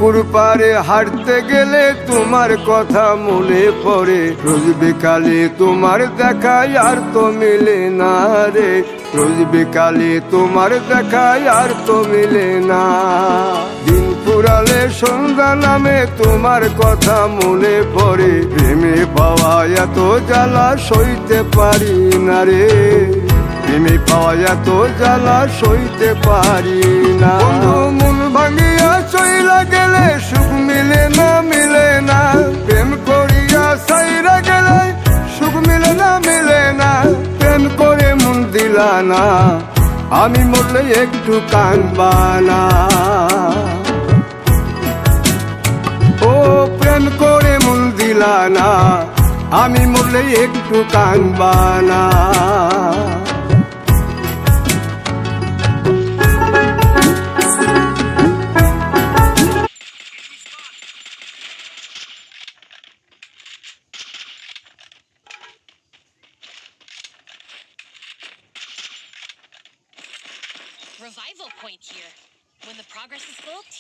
পুকুর পাড়ে হাঁটতে গেলে তোমার কথা মনে পড়ে, রোজ বিকালে তোমার দেখায় আর তো মিলে না রে, রোজ বিকালে তোমার দেখায় আর তো মিলে না। দিন ফুরালে সন্ধ্যা নামে তোমার কথা মনে পড়ে, প্রেমে পাওয়া এত জ্বালা সইতে পারি না রে, প্রেমে পাওয়া এত জ্বালা সইতে পারি না। মন ভাঙিয়া চইলা গেলে সুখ মিলে না, মিলে না, প্রেম করিয়া সাইরা গেলে সুখ মিলে না, মিলে না, প্রেম করে মন দিলা না, আমি মরলে একটু কানবা না। ও প্রেম করে মন দিলা না, আমি মরলে একটু কানবা না। Revival point here. When the progress is full,